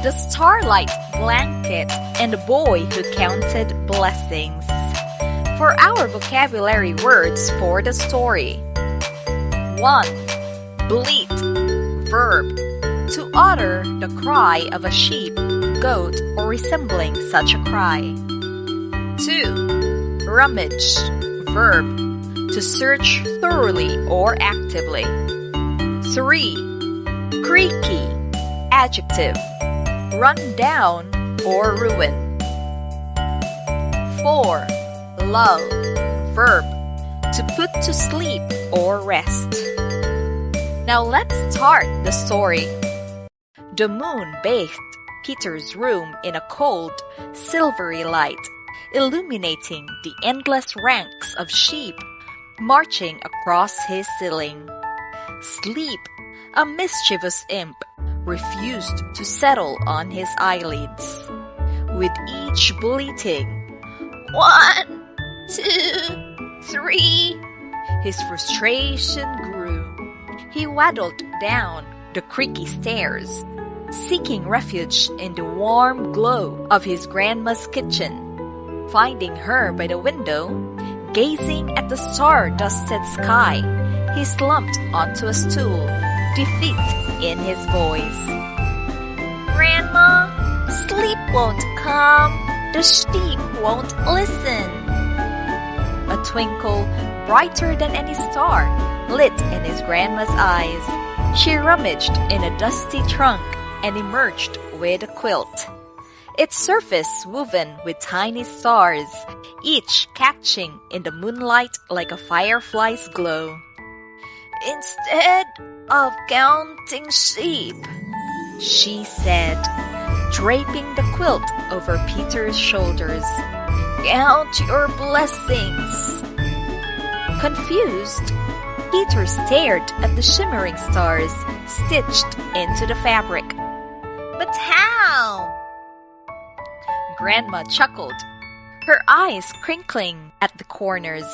The Starlight Blanket, and the Boy Who Counted Blessings. For our vocabulary words for the story. 1. Bleat, verb, to utter the cry of a sheep, goat, or resembling such a cry. 2. Rummage, verb, to search thoroughly or actively. 3. Creaky, adjective, run down or ruin. 4. Lull, verb, to put to sleep or rest. Now let's start the story. The moon bathed Peter's room in a cold, silvery light, illuminating the endless ranks of sheep marching across his ceiling. Sleep, a mischievous imp, refused to settle on his eyelids. With each bleating, 1, 2, 3, his frustration grew. He waddled down the creaky stairs, seeking refuge in the warm glow of his grandma's kitchen. Finding her by the window, gazing at the star-dusted sky, he slumped onto a stool, defeat in his voice. Grandma, sleep won't come. The sheep won't listen. A twinkle, brighter than any star, lit in his grandma's eyes. She rummaged in a dusty trunk and emerged with a quilt. Its surface woven with tiny stars, each catching in the moonlight like a firefly's glow. Instead of counting sheep, she said, draping the quilt over Peter's shoulders, count your blessings. Confused, Peter stared at the shimmering stars stitched into the fabric. But how? Grandma chuckled, her eyes crinkling at the corners.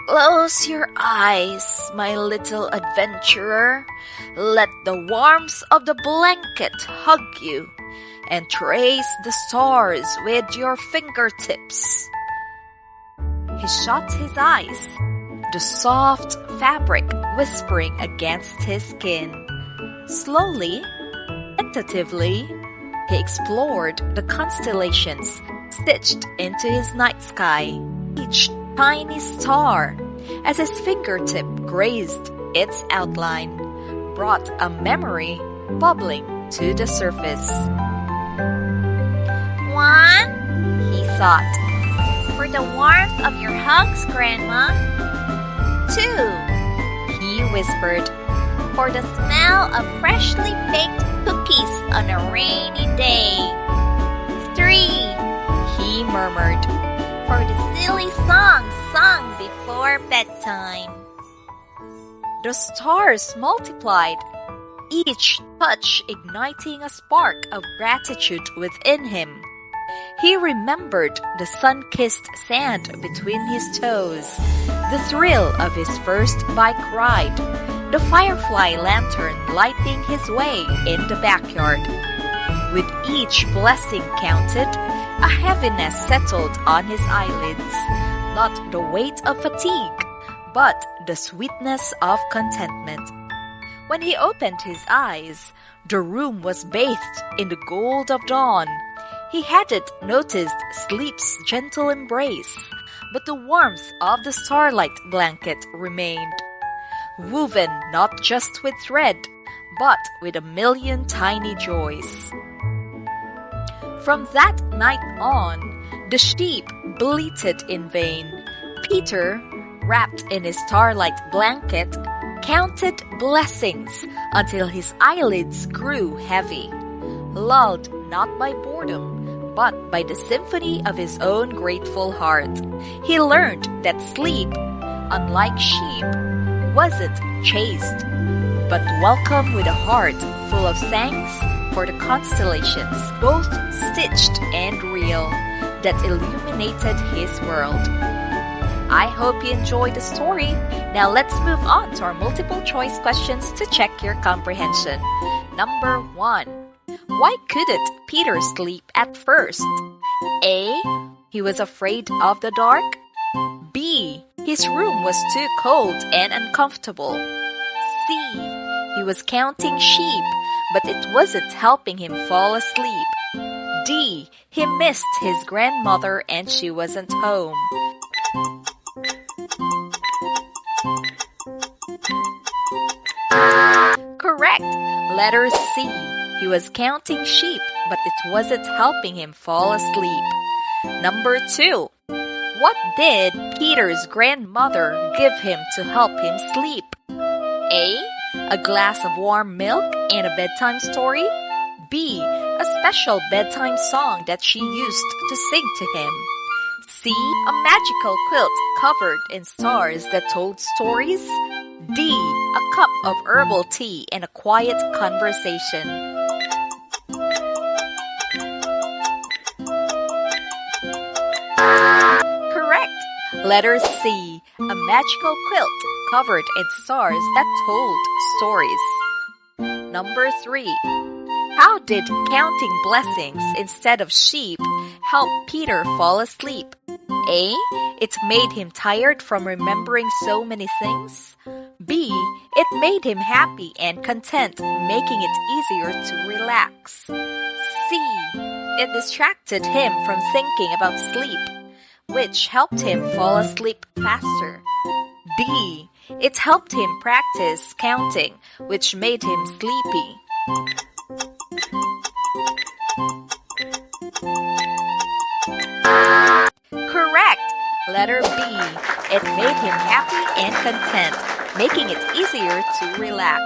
Close your eyes, my little adventurer. Let the warmth of the blanket hug you, and trace the stars with your fingertips. He shut his eyes, the soft fabric whispering against his skin. Slowly, tentatively, he explored the constellations stitched into his night sky, each tiny star, as his fingertip grazed its outline, brought a memory bubbling to the surface. 1, he thought, for the warmth of your hugs, Grandma. 2, he whispered, for the smell of freshly baked cookies on a rainy day. 3, he murmured, for the silly songs sung before bedtime. The stars multiplied, each touch igniting a spark of gratitude within him. He remembered the sun-kissed sand between his toes, the thrill of his first bike ride, the firefly lantern lighting his way in the backyard. With each blessing counted, a heaviness settled on his eyelids, not the weight of fatigue, but the sweetness of contentment. When he opened his eyes, the room was bathed in the gold of dawn. He hadn't noticed sleep's gentle embrace, but the warmth of the starlight blanket remained, woven not just with thread, but with a million tiny joys. From that night on, the sheep bleated in vain. Peter, wrapped in his starlight blanket, counted blessings until his eyelids grew heavy, lulled not by boredom, but by the symphony of his own grateful heart. He learned that sleep, unlike sheep, wasn't chaste, but welcome with a heart full of thanks for the constellations, both stitched and real, that illuminated his world. I hope you enjoyed the story. Now let's move on to our multiple choice questions to check your comprehension. Number 1. Why couldn't Peter sleep at first? A. He was afraid of the dark. B. His room was too cold and uncomfortable. C. He was counting sheep, but it wasn't helping him fall asleep. D. He missed his grandmother and she wasn't home. Correct. Letter C. He was counting sheep, but it wasn't helping him fall asleep. Number 2. What did Peter's grandmother give him to help him sleep? A. A glass of warm milk and a bedtime story. B. A special bedtime song that she used to sing to him. C. A magical quilt covered in stars that told stories. D. A cup of herbal tea and a quiet conversation. Correct. Letter C. A magical quilt covered in stars that told stories. Number 3. How did counting blessings instead of sheep help Peter fall asleep? A. It made him tired from remembering so many things. B. It made him happy and content, making it easier to relax. C. It distracted him from thinking about sleep, which helped him fall asleep faster. D. It helped him practice counting, which made him sleepy. Correct! Letter B. It made him happy and content, making it easier to relax.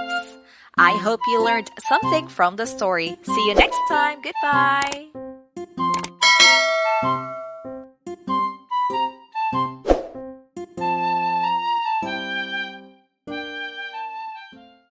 I hope you learned something from the story. See you next time. Goodbye!